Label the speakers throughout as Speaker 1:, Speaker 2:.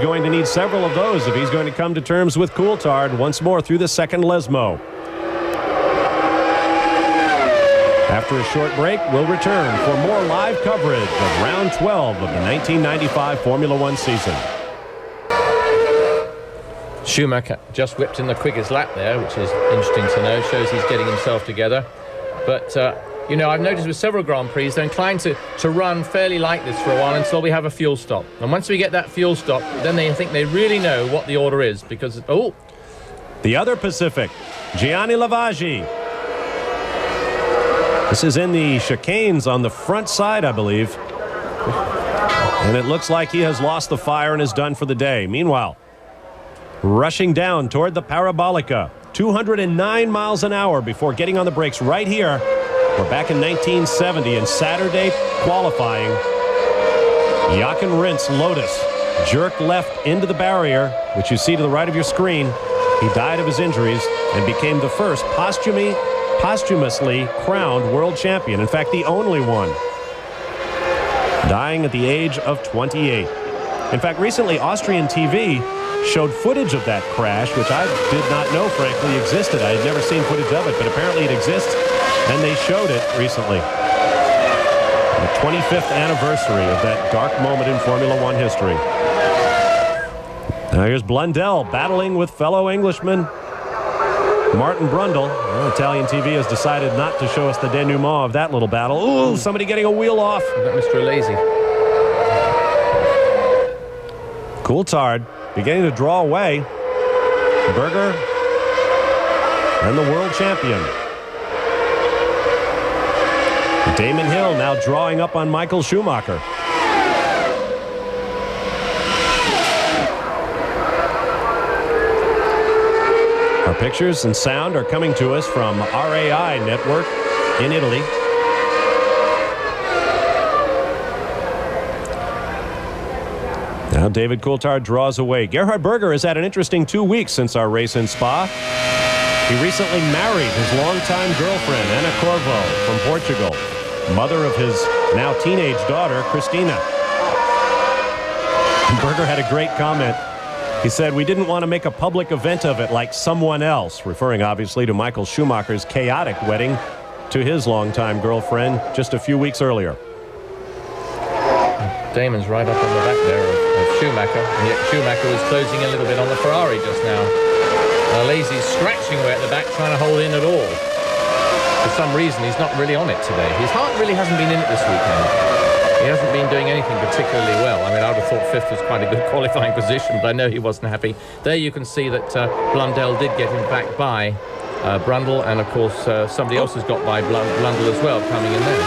Speaker 1: Going to need several of those if he's going to come to terms with Coulthard once more through the second Lesmo. After a short break, we'll return for more live coverage of round 12 of the 1995 Formula One season.
Speaker 2: Schumacher just whipped in the quickest lap there, which is interesting to know. Shows he's getting himself together. But, you know, I've noticed with several Grand Prix, they're inclined to run fairly like this for a while until we have a fuel stop. And once we get that fuel stop, then they think they really know what the order is. Because, oh!
Speaker 1: The other Pacific, Gianni Lavaggi. This is in the chicanes on the front side, I believe. And it looks like he has lost the fire and is done for the day. Meanwhile, rushing down toward the Parabolica, 209 miles an hour before getting on the brakes right here. We're back in 1970 in Saturday qualifying. Jochen Rindt Lotus jerked left into the barrier, which you see to the right of your screen. He died of his injuries and became the first posthumously crowned world champion. In fact, the only one. Dying at the age of 28. In fact, recently Austrian TV showed footage of that crash, which I did not know, frankly, existed. I had never seen footage of it, but apparently it exists, and they showed it recently. The 25th anniversary of that dark moment in Formula One history. Now here's Blundell battling with fellow Englishman Martin Brundle. Well, Italian TV has decided not to show us the denouement of that little battle. Ooh, somebody getting a wheel off.
Speaker 2: Mr. Lazy.
Speaker 1: Coulthard beginning to draw away. Berger and the world champion. Damon Hill now drawing up on Michael Schumacher. Our pictures and sound are coming to us from RAI Network in Italy. Now David Coulthard draws away. Gerhard Berger has had an interesting 2 weeks since our race in Spa. He recently married his longtime girlfriend, Ana Corvo, from Portugal, mother of his now teenage daughter, Cristina. Berger had a great comment. He said, "We didn't want to make a public event of it like someone else," referring obviously to Michael Schumacher's chaotic wedding to his longtime girlfriend just a few weeks earlier.
Speaker 2: Damon's right up on the back there of Schumacher, and yet Schumacher was closing a little bit on the Ferrari just now. Lazy's scratching away at the back, trying to hold in at all. For some reason, he's not really on it today. His heart really hasn't been in it this weekend. He hasn't been doing anything particularly well. I mean, I would have thought fifth was quite a good qualifying position, but I know he wasn't happy. There you can see that Blundell did get him back by Brundle, and of course somebody else has got by Blundell as well, coming in there.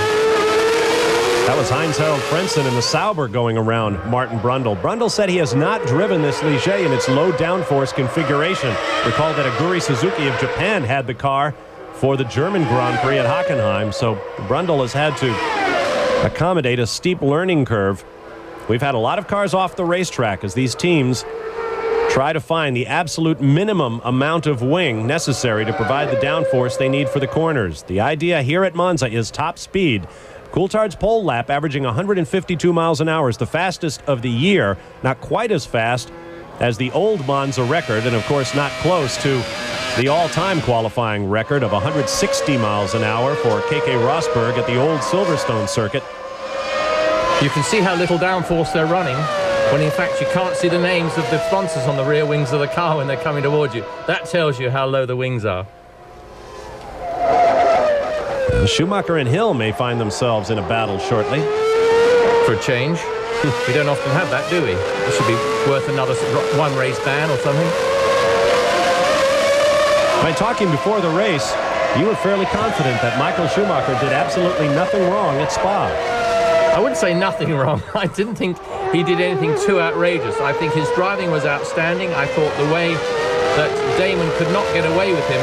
Speaker 1: That was Heinz-Harald Frentzen in the Sauber going around Martin Brundle. Brundle said he has not driven this Ligier in its low downforce configuration. Recall that Aguri Suzuki of Japan had the car for the German Grand Prix at Hockenheim, so Brundle has had to accommodate a steep learning curve. We've had a lot of cars off the racetrack as these teams try to find the absolute minimum amount of wing necessary to provide the downforce they need for the corners. The idea here at Monza is top speed. Coulthard's pole lap averaging 152 miles an hour is the fastest of the year, not quite as fast as the old Monza record, and of course not close to the all-time qualifying record of 160 miles an hour for Keke Rosberg at the old Silverstone circuit.
Speaker 2: You can see how little downforce they're running, when in fact you can't see the names of the sponsors on the rear wings of the car when they're coming towards you. That tells you how low the wings are.
Speaker 1: Schumacher and Hill may find themselves in a battle shortly.
Speaker 2: For a change. We don't often have that, do we? It should be worth another one race ban or something.
Speaker 1: By talking before the race, you were fairly confident that Michael Schumacher did absolutely nothing wrong at Spa.
Speaker 2: I wouldn't say nothing wrong. I didn't think he did anything too outrageous. I think his driving was outstanding. I thought the way that Damon could not get away with him,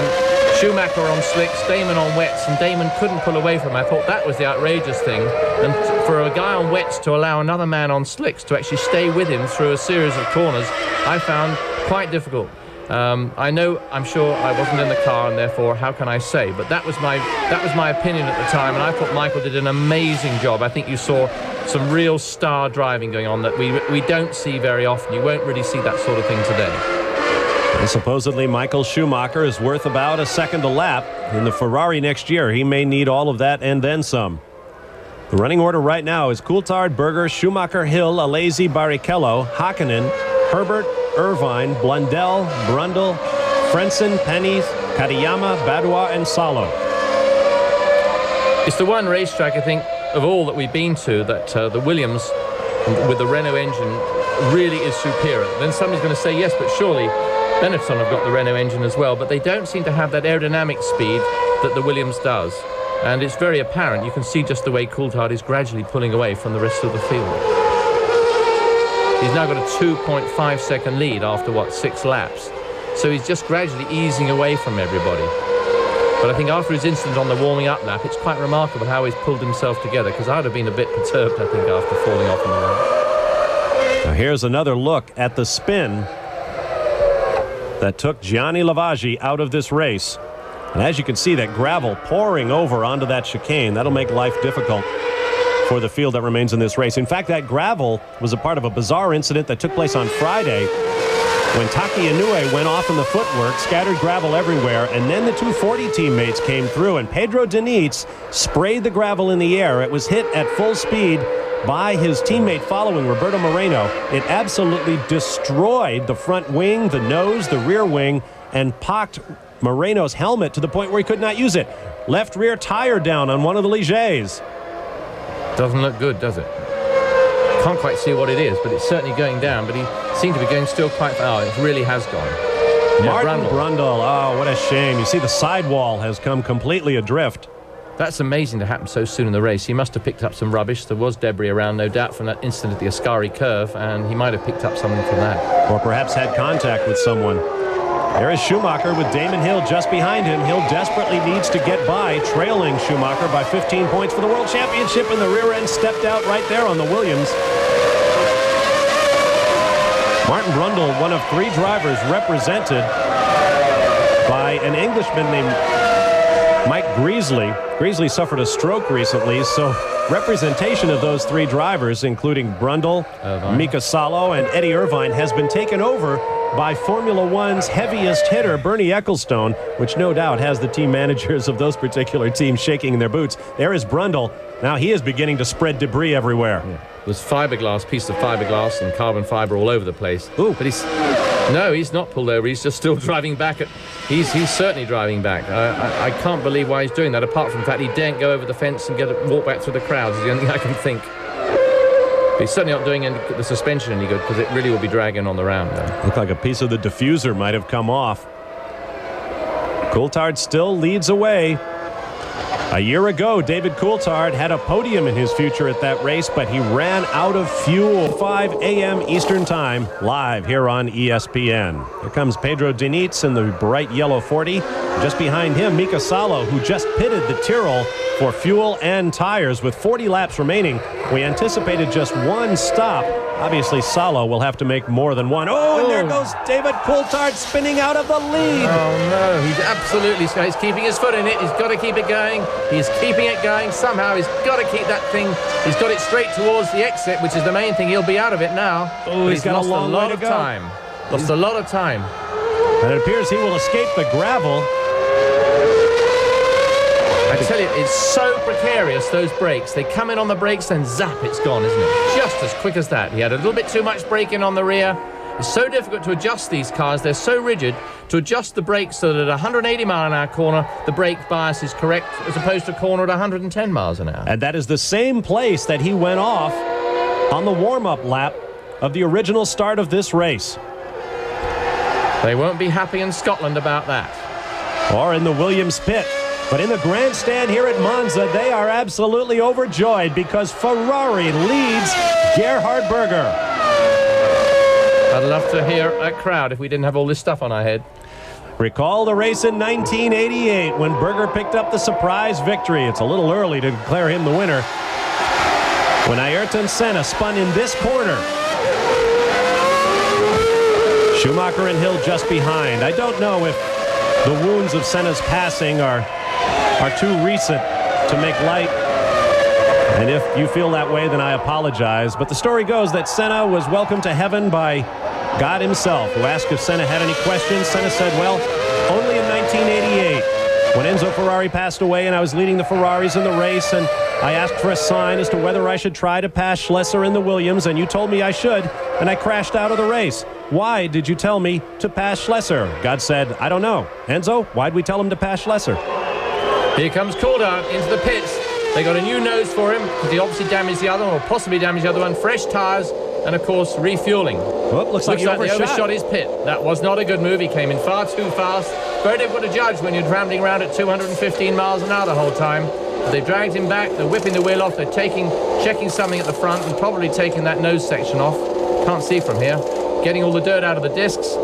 Speaker 2: Schumacher on slicks, Damon on wets, and Damon couldn't pull away from him. I thought that was the outrageous thing. And for a guy on wets to allow another man on slicks to actually stay with him through a series of corners, I found quite difficult. I'm sure I wasn't in the car, and therefore, how can I say? But that was my opinion at the time, and I thought Michael did an amazing job. I think you saw some real star driving going on that we don't see very often. You won't really see that sort of thing today.
Speaker 1: And supposedly Michael Schumacher is worth about a second a lap in the Ferrari next year. He may need all of that and then some. The running order right now is Coulthard, Berger, Schumacher, Hill, Alesi, Barrichello, Häkkinen, Herbert, Irvine, Blundell, Brundle, Frentzen, Penny, Katayama, Badua, and Salo.
Speaker 2: It's the one racetrack, I think, of all that we've been to that the Williams with the Renault engine really is superior. Then somebody's going to say, yes, but surely Benetton have got the Renault engine as well, but they don't seem to have that aerodynamic speed that the Williams does. And it's very apparent. You can see just the way Coulthard is gradually pulling away from the rest of the field. He's now got a 2.5 second lead after, 6 laps. So he's just gradually easing away from everybody. But I think after his incident on the warming up lap, it's quite remarkable how he's pulled himself together, because I'd have been a bit perturbed, I think, after falling off in the lap.
Speaker 1: Now here's another look at the spin that took Gianni Lavaggi out of this race. And as you can see, that gravel pouring over onto that chicane, that'll make life difficult for the field that remains in this race. In fact, that gravel was a part of a bizarre incident that took place on Friday when Taki Inoue went off in the footwork, scattered gravel everywhere, and then the 240 teammates came through, and Pedro Diniz sprayed the gravel in the air. It was hit at full speed by his teammate following, Roberto Moreno. It absolutely destroyed the front wing, the nose, the rear wing, and pocked Moreno's helmet to the point where he could not use it. Left rear tire down on one of the Ligets.
Speaker 2: Doesn't look good, does it? Can't quite see what it is, but it's certainly going down. But he seemed to be going still quite far. It really has gone.
Speaker 1: Martin Brundle. Oh, what a shame. You see the sidewall has come completely adrift.
Speaker 2: That's amazing to happen so soon in the race. He must have picked up some rubbish. There was debris around, no doubt, from that incident at the Ascari curve, and he might have picked up something from that.
Speaker 1: Or perhaps had contact with someone. There is Schumacher with Damon Hill just behind him. Hill desperately needs to get by, trailing Schumacher by 15 points for the World Championship, and the rear end stepped out right there on the Williams. Martin Brundle, one of 3 drivers represented by an Englishman named Mike Greasley. Greasley suffered a stroke recently, so representation of those 3 drivers, including Brundle, Mika Salo, and Eddie Irvine, has been taken over by Formula One's heaviest hitter, Bernie Ecclestone, which no doubt has the team managers of those particular teams shaking in their boots. There is Brundle. Now he is beginning to spread debris everywhere.
Speaker 2: Yeah. There's pieces of fiberglass and carbon fiber all over the place.
Speaker 1: Ooh.
Speaker 2: But he's not pulled over. He's just still driving back. He's certainly driving back. I can't believe why he's doing that, apart from the fact he daren't go over the fence and walk back through the crowds. Is the only thing I can think. But he's certainly not doing the suspension any good, because it really will be dragging on the round now.
Speaker 1: Looked like a piece of the diffuser might have come off. Coulthard still leads away. A year ago, David Coulthard had a podium in his future at that race, but he ran out of fuel. 5 a.m. Eastern Time, live here on ESPN. Here comes Pedro Diniz in the bright yellow 40. Just behind him, Mika Salo, who just pitted the Tyrrell for fuel and tires with 40 laps remaining. We anticipated just 1 stop. Obviously, Salo will have to make more than 1. Oh, and there goes David Coulthard spinning out of the lead.
Speaker 2: Oh, no, he's keeping his foot in it. He's got to keep it going. He's keeping it going. Somehow he's got to keep that thing. He's got it straight towards the exit, which is the main thing. He'll be out of it now.
Speaker 1: Oh, he's got a long way to go.
Speaker 2: Lost a lot of time.
Speaker 1: And it appears he will escape the gravel.
Speaker 2: I tell you, it's so precarious, those brakes. They come in on the brakes, then zap, it's gone, isn't it? Just as quick as that. He had a little bit too much braking on the rear. It's so difficult to adjust these cars. They're so rigid. To adjust the brakes so that at 180 mile an hour corner, the brake bias is correct, as opposed to a corner at 110 miles an hour.
Speaker 1: And that is the same place that he went off on the warm-up lap of the original start of this race.
Speaker 2: They won't be happy in Scotland about that.
Speaker 1: Or in the Williams pit. But in the grandstand here at Monza, they are absolutely overjoyed because Ferrari leads Gerhard Berger.
Speaker 2: I'd love to hear a crowd if we didn't have all this stuff on our head.
Speaker 1: Recall the race in 1988 when Berger picked up the surprise victory. It's a little early to declare him the winner. When Ayrton Senna spun in this corner. Schumacher and Hill just behind. I don't know if the wounds of Senna's passing are too recent to make light And if you feel that way, then I apologize. But the story goes that Senna was welcomed to heaven by God himself, who asked if Senna had any questions. Senna said, well, only in 1988, when Enzo Ferrari passed away and I was leading the Ferraris in the race, and I asked for a sign as to whether I should try to pass Schlesser in the Williams, and you told me I should, and I crashed out of the race. Why did you tell me to pass Schlesser? God said, I don't know. Enzo, why'd we tell him to pass Schlesser?
Speaker 2: Here comes Coulthard into the pits. They got a new nose for him because he obviously damaged the other one, or possibly damaged the other one. Fresh tyres and, of course, refueling.
Speaker 1: Well, looks like he
Speaker 2: overshot his pit. That was not a good move. He came in far too fast. Very difficult to judge when you're rambling around at 215 miles an hour the whole time. But they've dragged him back. They're whipping the wheel off. They're checking something at the front and probably taking that nose section off. Can't see from here. Getting all the dirt out of the discs.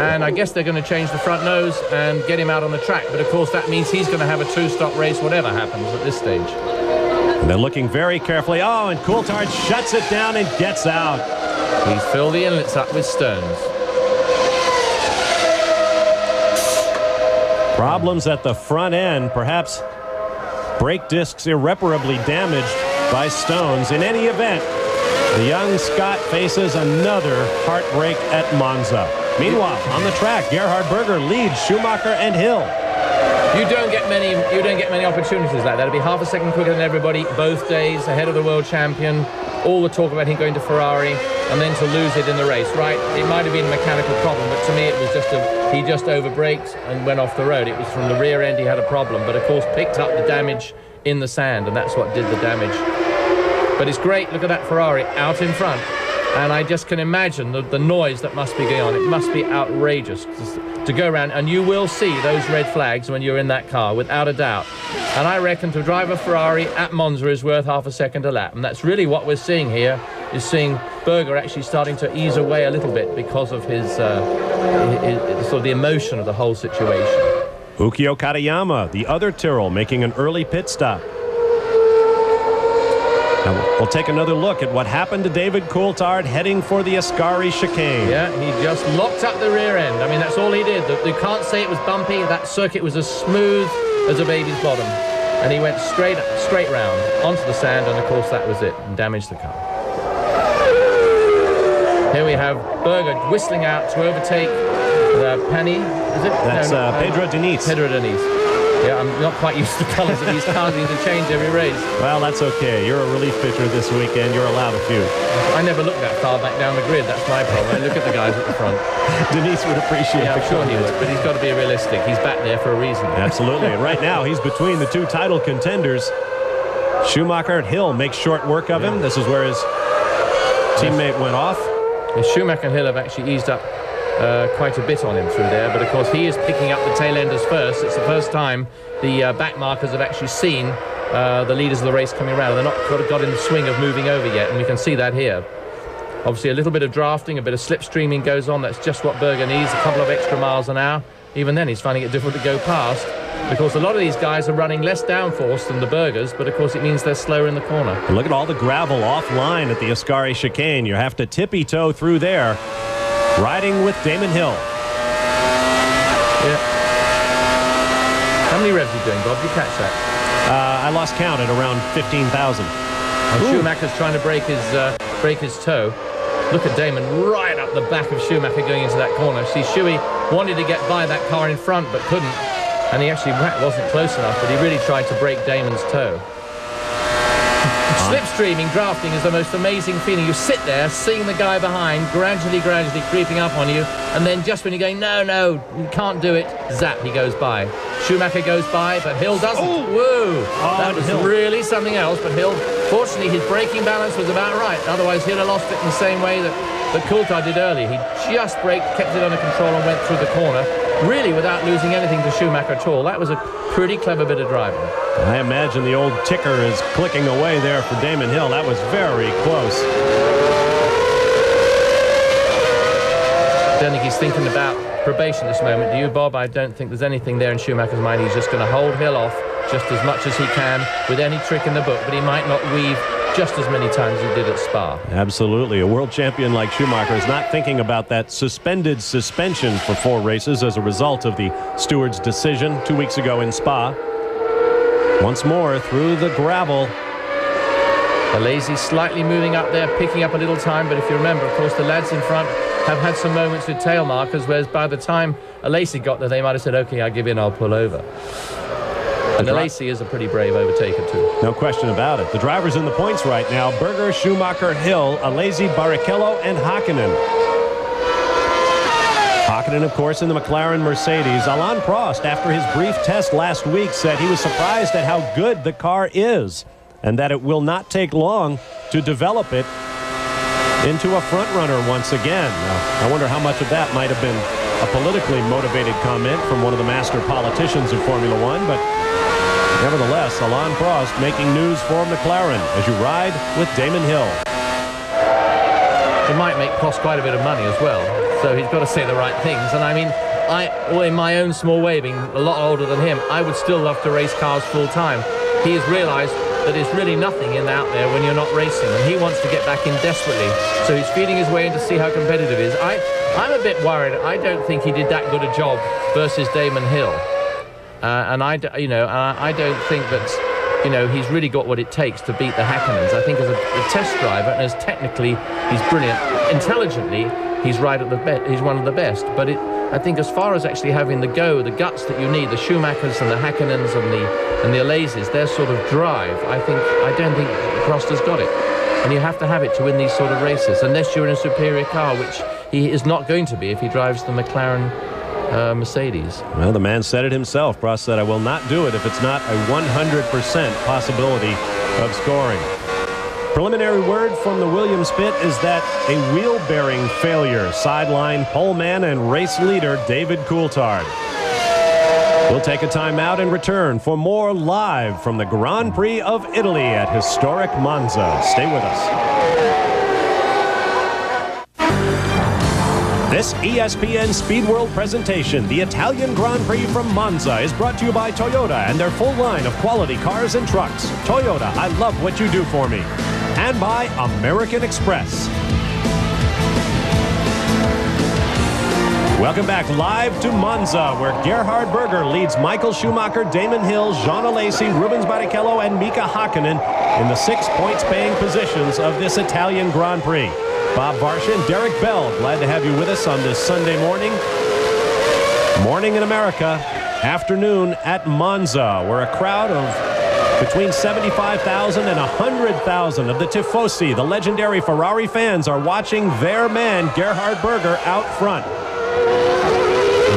Speaker 2: And I guess they're going to change the front nose and get him out on the track. But, of course, that means he's going to have a two-stop race, whatever happens at this stage.
Speaker 1: And they're looking very carefully. Oh, and Coulthard shuts it down and gets out.
Speaker 2: He's filled the inlets up with stones.
Speaker 1: Problems at the front end. Perhaps brake discs irreparably damaged by stones. In any event, the young Scot faces another heartbreak at Monza. Meanwhile, on the track, Gerhard Berger leads Schumacher and Hill.
Speaker 2: You don't get many opportunities like that. It'll be half a second quicker than everybody both days, ahead of the world champion. All the talk about him going to Ferrari and then to lose it in the race, right? It might have been a mechanical problem, but to me it was he just overbraked and went off the road. It was from the rear end he had a problem, but of course picked up the damage in the sand, and that's what did the damage. But it's great. Look at that Ferrari out in front. And I just can imagine the noise that must be going on. It must be outrageous to go around, and you will see those red flags when you're in that car, without a doubt. And I reckon to drive a Ferrari at Monza is worth half a second a lap. And that's really what we're seeing here, is seeing Berger actually starting to ease away a little bit because of his sort of the emotion of the whole situation.
Speaker 1: Ukyo Katayama, the other Tyrrell, making an early pit stop. Now we'll take another look at what happened to David Coulthard heading for the Ascari chicane.
Speaker 2: Yeah, he just locked up the rear end. I mean, that's all he did. You can't say it was bumpy. That circuit was as smooth as a baby's bottom. And he went straight round onto the sand, and of course that was it, and damaged the car. Here we have Berger whistling out to overtake Pani, is it?
Speaker 1: That's Pedro Diniz.
Speaker 2: Pedro Diniz. Yeah, I'm not quite used to the colours of these cars being to change every race.
Speaker 1: Well, that's okay. You're a relief pitcher this weekend. You're allowed a few.
Speaker 2: I never look that far back down the grid. That's my problem. I look at the guys at the front.
Speaker 1: Diniz would appreciate
Speaker 2: it. Yeah, I'm sure he would, but he's got to be realistic. He's back there for a reason.
Speaker 1: Absolutely. And right now, he's between the two title contenders. Schumacher and Hill make short work of him. This is where his teammate went off.
Speaker 2: And Schumacher and Hill have actually eased up quite a bit on him through there, but of course he is picking up the tail enders first. It's the first time the back markers have actually seen the leaders of the race coming around. They're not got in the swing of moving over yet, and we can see that here. Obviously a little bit of drafting, a bit of slipstreaming goes on. That's just what Berger needs, a couple of extra miles an hour. Even then he's finding it difficult to go past, because a lot of these guys are running less downforce than the Bergers, but of course it means they're slower in the corner.
Speaker 1: Look at all the gravel offline at the Ascari chicane. You have to tippy-toe through there. Riding with Damon Hill.
Speaker 2: Yeah. How many revs are you doing, Bob? Did you catch that?
Speaker 1: I lost count at around 15,000.
Speaker 2: Schumacher's trying to break his toe. Look at Damon right up the back of Schumacher going into that corner. See, Schuey wanted to get by that car in front but couldn't. And he actually wasn't close enough, but he really tried to break Damon's toe. Slipstreaming, drafting is the most amazing feeling. You sit there, seeing the guy behind, gradually creeping up on you, and then just when you're going, no, you can't do it, zap, he goes by. Schumacher goes by, but Hill doesn't. Oh. Whoa! That was really something else, but Hill, fortunately, his braking balance was about right. Otherwise, he'd have lost it in the same way that Coulthard did earlier. He just braked, kept it under control, and went through the corner, really without losing anything to Schumacher at all. That was a pretty clever bit of driving.
Speaker 1: I imagine the old ticker is clicking away there for Damon Hill. That was very close.
Speaker 2: I don't think he's thinking about probation at this moment. Do you, Bob? I don't think there's anything there in Schumacher's mind. He's just going to hold Hill off just as much as he can with any trick in the book, but he might not weave just as many times as he did at Spa.
Speaker 1: Absolutely. A world champion like Schumacher is not thinking about that suspended suspension for 4 races as a result of the steward's decision 2 weeks ago in Spa. Once more through the gravel.
Speaker 2: Alesi slightly moving up there, picking up a little time, but if you remember, of course, the lads in front have had some moments with tail markers, whereas by the time Alesi got there, they might have said, okay, I give in, I'll pull over. And Alesi is a pretty brave overtaker too.
Speaker 1: No question about it. The drivers in the points right now: Berger, Schumacher, Hill, Alesi, Barrichello, and Häkkinen. Häkkinen, of course, in the McLaren-Mercedes. Alain Prost, after his brief test last week, said he was surprised at how good the car is and that it will not take long to develop it into a front-runner once again. Now, I wonder how much of that might have been a politically motivated comment from one of the master politicians of Formula One, but nevertheless, Alain Prost making news for McLaren as you ride with Damon Hill.
Speaker 2: It might make Prost quite a bit of money as well, so he's got to say the right things. And I mean, well, in my own small way, being a lot older than him, I would still love to race cars full time. He has realised that there's really nothing in out there when you're not racing, and he wants to get back in desperately. So he's feeding his way in to see how competitive it is. I'm a bit worried. I don't think he did that good a job versus Damon Hill, and I don't think that he's really got what it takes to beat the Häkkinens. I think as a test driver and as technically he's brilliant, intelligently he's right at the best. He's one of the best. But I think as far as actually having the guts that you need, the Schumachers and the Häkkinens and the Alesis, their sort of drive, I don't think Prost has got it. And you have to have it to win these sort of races, unless you're in a superior car, which he is not going to be if he drives the McLaren Mercedes.
Speaker 1: Well, the man said it himself. Prost said, I will not do it if it's not a 100% possibility of scoring. Preliminary word from the Williams pit is that a wheel bearing failure sidelined poleman and race leader David Coulthard. We'll take a timeout and return for more live from the Grand Prix of Italy at historic Monza. Stay with us. This ESPN Speed World presentation, the Italian Grand Prix from Monza, is brought to you by Toyota and their full line of quality cars and trucks. Toyota, I love what you do for me. And by American Express. Welcome back live to Monza, where Gerhard Berger leads Michael Schumacher, Damon Hill, Jean Alesi, Rubens Barrichello, and Mika Häkkinen in the 6 points-paying positions of this Italian Grand Prix. Bob Varsha and Derek Bell, glad to have you with us on this Sunday morning. Morning in America, afternoon at Monza, where a crowd of between 75,000 and 100,000 of the Tifosi, the legendary Ferrari fans, are watching their man, Gerhard Berger, out front.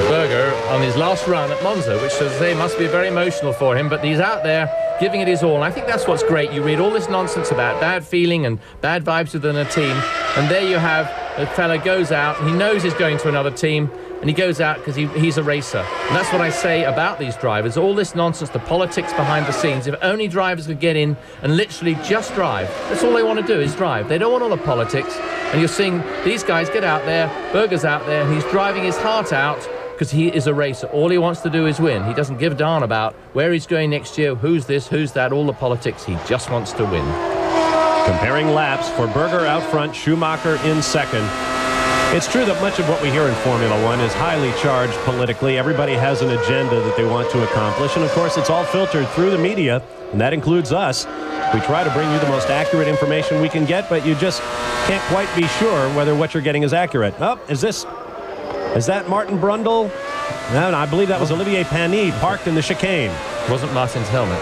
Speaker 2: Berger on his last run at Monza, which, as I say, must be very emotional for him, but he's out there giving it his all. And I think that's what's great. You read all this nonsense about bad feeling and bad vibes within a team, and there you have a fella goes out, he knows he's going to another team, and he goes out because he's a racer. And that's what I say about these drivers. All this nonsense, the politics behind the scenes. If only drivers could get in and literally just drive. That's all they want to do, is drive. They don't want all the politics. And you're seeing these guys get out there, Berger's out there, and he's driving his heart out because he is a racer. All he wants to do is win. He doesn't give a darn about where he's going next year, who's this, who's that, all the politics. He just wants to win.
Speaker 1: Comparing laps for Berger out front, Schumacher in second. It's true that much of what we hear in Formula One is highly charged politically. Everybody has an agenda that they want to accomplish, and of course it's all filtered through the media, and that includes us. We try to bring you the most accurate information we can get, but you just can't quite be sure whether what you're getting is accurate. Oh, is that Martin Brundle? No, I believe that was Olivier Panis parked in the chicane.
Speaker 2: Wasn't Martin's helmet.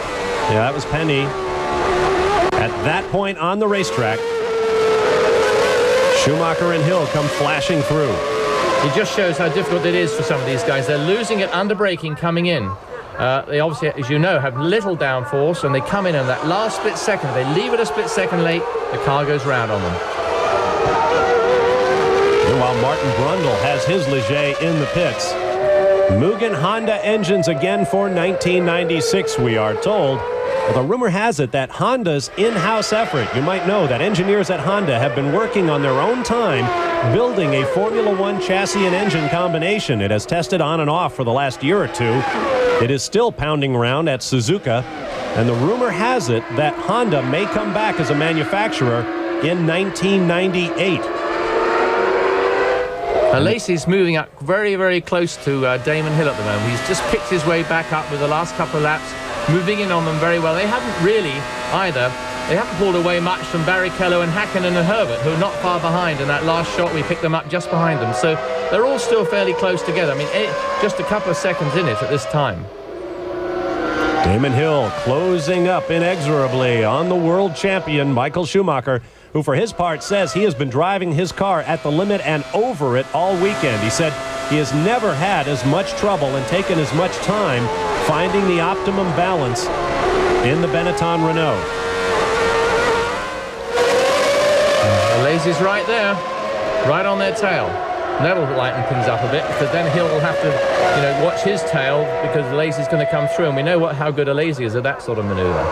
Speaker 1: Yeah, that was Panis. At that point on the racetrack, Schumacher and Hill come flashing through.
Speaker 2: It just shows how difficult it is for some of these guys. They're losing it under braking coming in. They obviously, as you know, have little downforce, and they come in that last split second. They leave it a split second late, the car goes round on them.
Speaker 1: Meanwhile, Martin Brundle has his Ligier in the pits. Mugen Honda engines again for 1996, we are told. Well, the rumor has it that Honda's in-house effort, you might know that engineers at Honda have been working on their own time building a Formula One chassis and engine combination. It has tested on and off for the last year or two. It is still pounding around at Suzuka, and the rumor has it that Honda may come back as a manufacturer in 1998.
Speaker 2: Alesi's moving up very, very close to Damon Hill at the moment. He's just picked his way back up with the last couple of laps, moving in on them very well. They haven't really either They haven't pulled away much from Barrichello and Häkkinen and Herbert, who are not far behind. In that last shot, we picked them up just behind them. So they're all still fairly close together. I mean, just a couple of seconds in it at this time.
Speaker 1: Damon Hill closing up inexorably on the world champion, Michael Schumacher, who for his part says he has been driving his car at the limit and over it all weekend. He said he has never had as much trouble and taken as much time finding the optimum balance in the Benetton-Renault.
Speaker 2: Lazy's right there, right on their tail. And that'll lighten things up a bit, because then Hill will have to, watch his tail, because Lazy's going to come through, and we know how good a Lazy is at that sort of maneuver.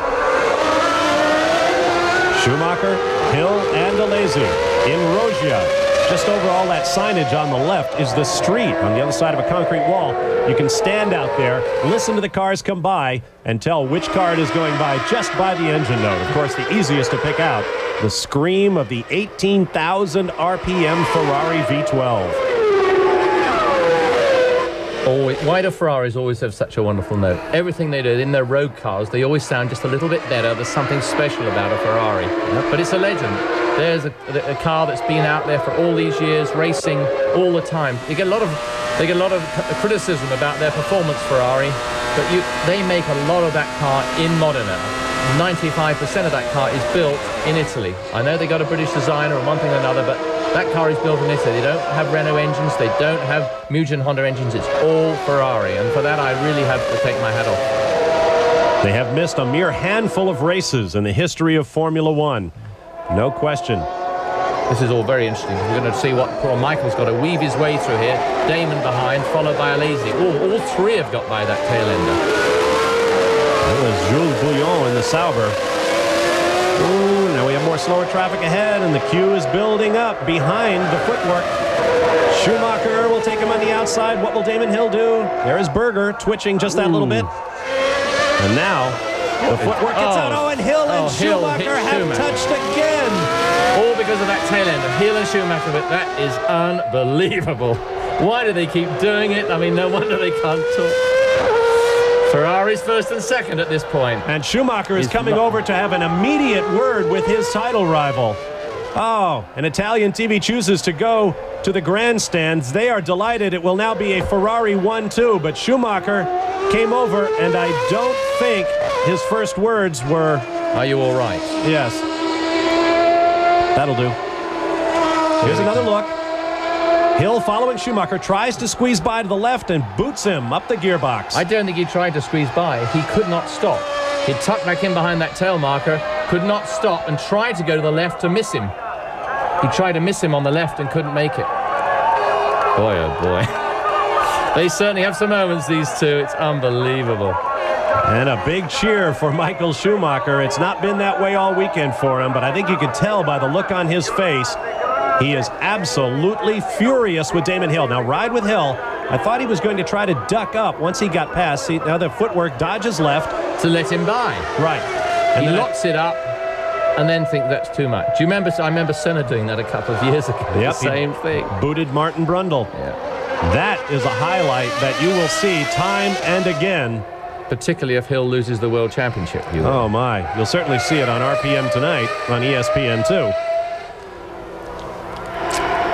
Speaker 1: Schumacher, Hill, and a Lazy in Rogia. Just over all that signage on the left is the street on the other side of a concrete wall. You can stand out there, listen to the cars come by, and tell which car it is going by just by the engine note. Of course, the easiest to pick out, the scream of the 18,000 RPM Ferrari V12.
Speaker 2: Why do Ferraris always have such a wonderful note? Everything they do in their road cars, they always sound just a little bit better. There's something special about a Ferrari. But it's a legend. There's a car that's been out there for all these years, racing all the time. They get a lot of criticism about their performance, Ferrari, but they make a lot of that car in Modena. 95% of that car is built in Italy. I know they got a British designer and one thing or another, but that car is built in Italy. They don't have Renault engines, they don't have Mugen Honda engines, it's all Ferrari, and for that I really have to take my hat off.
Speaker 1: They have missed a mere handful of races in the history of Formula One. No question.
Speaker 2: This is all very interesting. We're going to see what poor Michael's got to weave his way through here. Damon behind, followed by a Lazy. All three have got by that tail ender.
Speaker 1: That was Jules Boullion in the Sauber. Ooh, now we have more slower traffic ahead, and the queue is building up behind the footwork. Schumacher will take him on the outside. What will Damon Hill do? There is Berger twitching just that little bit. And now the footwork gets out. Oh, and Hill and Schumacher have touched again.
Speaker 2: All because of that tail ender. Hill and Schumacher, but that is unbelievable. Why do they keep doing it? I mean, no wonder they can't talk. Ferrari's first and second at this point.
Speaker 1: And Schumacher is coming over to have an immediate word with his title rival. Oh, an Italian TV chooses to go to the grandstands. They are delighted. It will now be a Ferrari 1-2, but Schumacher came over, and I don't think his first words were,
Speaker 2: "Are you all right?"
Speaker 1: Yes. That'll do. Here's another look. Hill, following Schumacher, tries to squeeze by to the left and boots him up the gearbox.
Speaker 2: I don't think he tried to squeeze by. He could not stop. He tucked back in behind that tail marker, could not stop, and tried to go to the left to miss him. He tried to miss him on the left and couldn't make it. Boy, oh boy. They certainly have some moments, these two. It's unbelievable.
Speaker 1: And a big cheer for Michael Schumacher. It's not been that way all weekend for him, but I think you could tell by the look on his face, he is absolutely furious with Damon Hill. Now, ride with Hill. I thought he was going to try to duck up once he got past. See, now the footwork dodges left.
Speaker 2: To let him by.
Speaker 1: Right.
Speaker 2: And he locks it up and then think that's too much. Do you remember? I remember Senna doing that a couple of years ago.
Speaker 1: Yep,
Speaker 2: the same thing.
Speaker 1: Booted Martin Brundle.
Speaker 2: Yeah.
Speaker 1: That is a highlight that you will see time and again.
Speaker 2: Particularly if Hill loses the World Championship.
Speaker 1: Oh, my. You'll certainly see it on RPM tonight on ESPN2.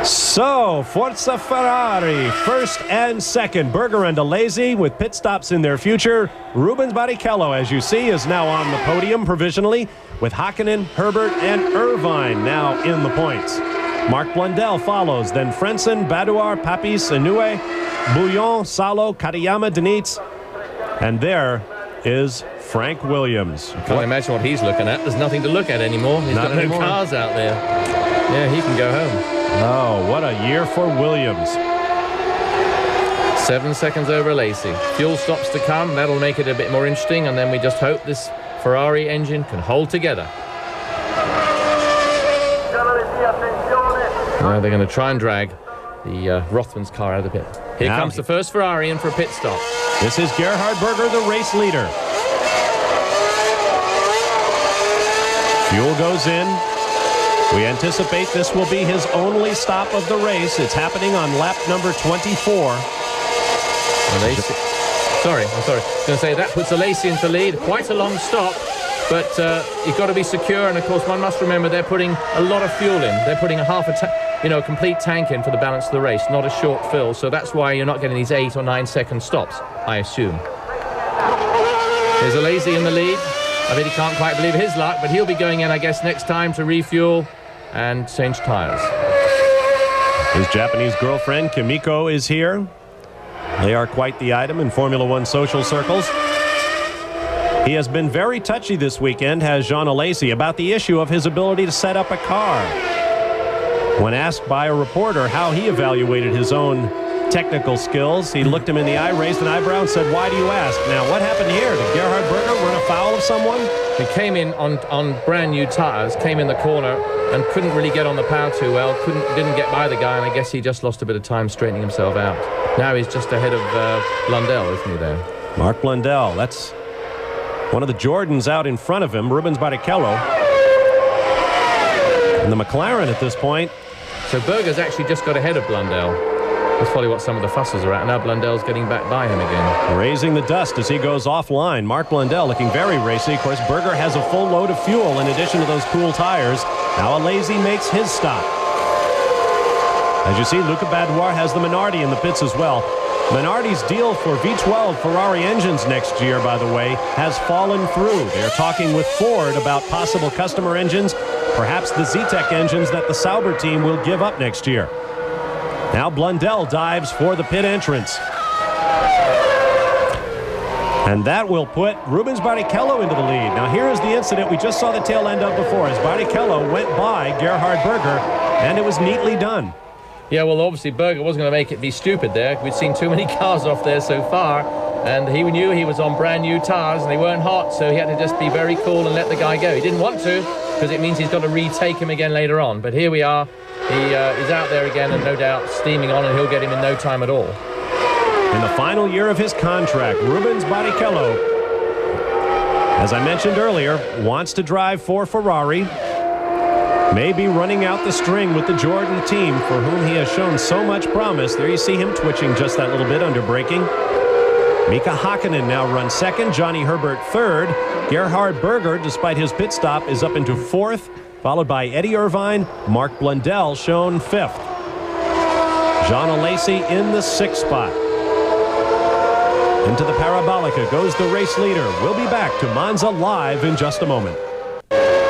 Speaker 1: So, Forza Ferrari, first and second. Berger and a Lazy with pit stops in their future. Rubens Barrichello, as you see, is now on the podium provisionally, with Häkkinen, Herbert, and Irvine now in the points. Mark Blundell follows, then Frentzen, Badouar, Papis, Inoue, Boullion, Salo, Katayama, Denitz, and there is Frank Williams.
Speaker 2: I can't imagine what he's looking at. There's nothing to look at anymore. He's got no cars out there. Yeah, he can go home.
Speaker 1: Oh, what a year for Williams.
Speaker 2: 7 seconds over Lacy. Fuel stops to come. That'll make it a bit more interesting, and then we just hope this Ferrari engine can hold together. Now they're going to try and drag the Rothman's car out of the pit. Here comes the first Ferrari in for a pit stop.
Speaker 1: This is Gerhard Berger, the race leader. Fuel goes in. We anticipate this will be his only stop of the race. It's happening on lap number 24.
Speaker 2: I'm sorry. I was going to say that puts Lacy into lead. Quite a long stop. But you've got to be secure, and of course one must remember they're putting a lot of fuel in. They're putting a complete tank in for the balance of the race, not a short fill. So that's why you're not getting these 8 or 9 second stops, I assume. There's Alesi in the lead. I bet he can't quite believe his luck, but he'll be going in, I guess, next time to refuel and change tires.
Speaker 1: His Japanese girlfriend, Kimiko, is here. They are quite the item in Formula One social circles. He has been very touchy this weekend, has Jean Alesi, about the issue of his ability to set up a car. When asked by a reporter how he evaluated his own technical skills, he looked him in the eye, raised an eyebrow, and said, "Why do you ask?" Now, what happened here? Did Gerhard Berger run afoul of someone?
Speaker 2: He came in on brand new tires, came in the corner, and couldn't really get on the power too well. Didn't get by the guy, and I guess he just lost a bit of time straightening himself out. Now he's just ahead of Blundell, isn't he, there?
Speaker 1: Mark Blundell. That's one of the Jordans out in front of him, Rubens Barrichello. And the McLaren at this point.
Speaker 2: So Berger's actually just got ahead of Blundell. That's probably what some of the fusses are at. Now Blundell's getting back by him again.
Speaker 1: Raising the dust as he goes offline. Mark Blundell looking very racy. Of course, Berger has a full load of fuel in addition to those cool tires. Now Alesi makes his stop. As you see, Luca Badoer has the Minardi in the pits as well. Minardi's deal for V12 Ferrari engines next year, by the way, has fallen through. They're talking with Ford about possible customer engines, perhaps the Z-Tech engines that the Sauber team will give up next year. Now Blundell dives for the pit entrance. And that will put Rubens Barrichello into the lead. Now here is the incident we just saw the tail end of before, as Barrichello went by Gerhard Berger, and it was neatly done.
Speaker 2: Yeah, well, obviously Berger wasn't going to make it be stupid there. We'd seen too many cars off there so far, and he knew he was on brand new tires and they weren't hot, so he had to just be very cool and let the guy go. He didn't want to, because it means he's got to retake him again later on. But here we are. He is out there again and no doubt steaming on, and he'll get him in no time at all.
Speaker 1: In the final year of his contract, Rubens Barrichello, as I mentioned earlier, wants to drive for Ferrari. May be running out the string with the Jordan team, for whom he has shown so much promise. There you see him twitching just that little bit under braking. Mika Häkkinen now runs second, Johnny Herbert third. Gerhard Berger, despite his pit stop, is up into fourth, followed by Eddie Irvine. Mark Blundell shown fifth. Jean Alesi in the sixth spot. Into the Parabolica goes the race leader. We'll be back to Monza live in just a moment.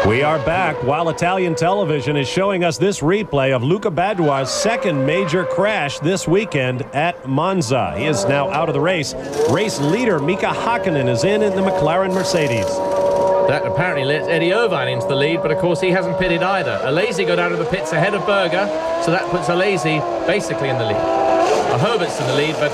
Speaker 1: We are back while Italian television is showing us this replay of Luca Badoer's second major crash this weekend at Monza. He is now out of the race. Race leader Mika Häkkinen is in the McLaren-Mercedes.
Speaker 2: That apparently lets Eddie Irvine into the lead, but of course he hasn't pitted either. Alesi got out of the pits ahead of Berger, so that puts Alesi basically in the lead. Herbert's in the lead, but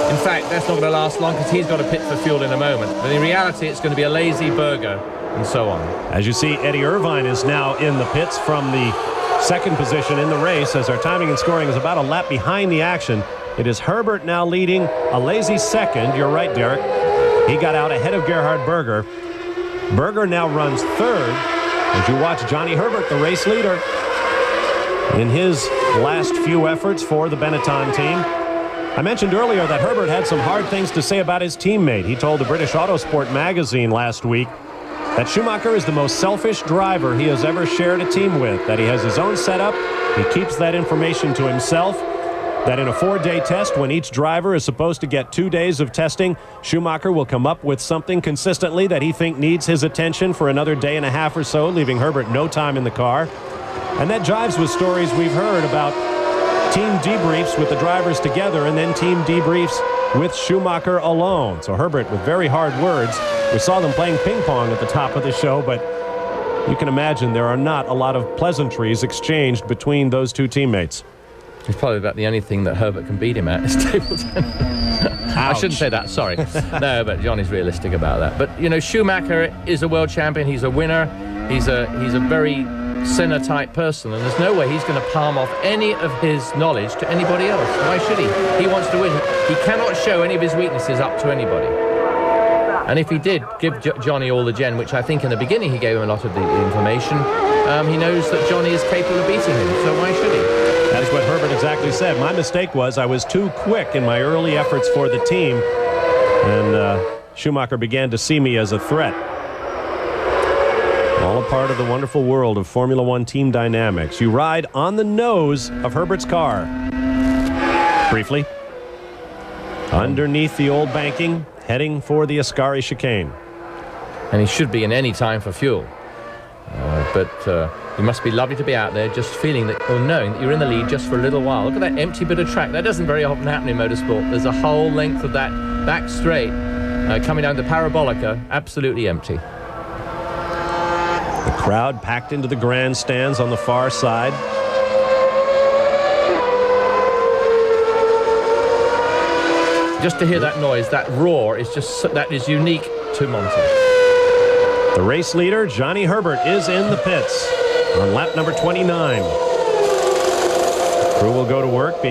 Speaker 2: in fact that's not going to last long because he's got to pit for fuel in a moment. But in reality it's going to be Alesi, Berger, and so on. As you see, Eddie Irvine is now in the pits from the second position in the race, as our timing and scoring is about a lap behind the action. It is Herbert now leading, Alesi second. You're right, Derek. He got out ahead of Gerhard Berger. Berger now runs third as you watch Johnny Herbert, the race leader, in his last few efforts for the Benetton team. I mentioned earlier that Herbert had some hard things to say about his teammate. He told the British Autosport magazine last week that Schumacher is the most selfish driver he has ever shared a team with, that he has his own setup, he keeps that information to himself, that in a 4-day test when each driver is supposed to get 2 days of testing, Schumacher will come up with something consistently that he thinks needs his attention for another day and a half or so, leaving Herbert no time in the car. And that jives with stories we've heard about team debriefs with the drivers together and then team debriefs with Schumacher alone. So Herbert with very hard words. We saw them playing ping pong at the top of the show, but you can imagine there are not a lot of pleasantries exchanged between those two teammates. It's probably about the only thing that Herbert can beat him at is table tennis. I shouldn't say that, sorry. No, but Johnny's realistic about that. But, you know, Schumacher is a world champion. He's a winner. He's a very Senna-type person, and there's no way he's going to palm off any of his knowledge to anybody else. Why should he? He wants to win. He cannot show any of his weaknesses up to anybody. And if he did give Johnny all the gen, which I think in the beginning he gave him a lot of the information, he knows that Johnny is capable of beating him, so why should he?
Speaker 1: That is what Herbert exactly said. My mistake was I was too quick in my early efforts for the team, and Schumacher began to see me as a threat. All a part of the wonderful world of Formula One team dynamics. You ride on the nose of Herbert's car. Briefly. Underneath the old banking, heading for the Ascari chicane.
Speaker 2: And he should be in any time for fuel. But it must be lovely to be out there just feeling that, or knowing that you're in the lead just for a little while. Look at that empty bit of track. That doesn't very often happen in motorsport. There's a whole length of that back straight coming down to Parabolica, absolutely empty.
Speaker 1: The crowd packed into the grandstands on the far side.
Speaker 2: Just to hear that noise, that roar, is just that is unique to Monza.
Speaker 1: The race leader, Johnny Herbert, is in the pits on lap number 29. Crew will go to work.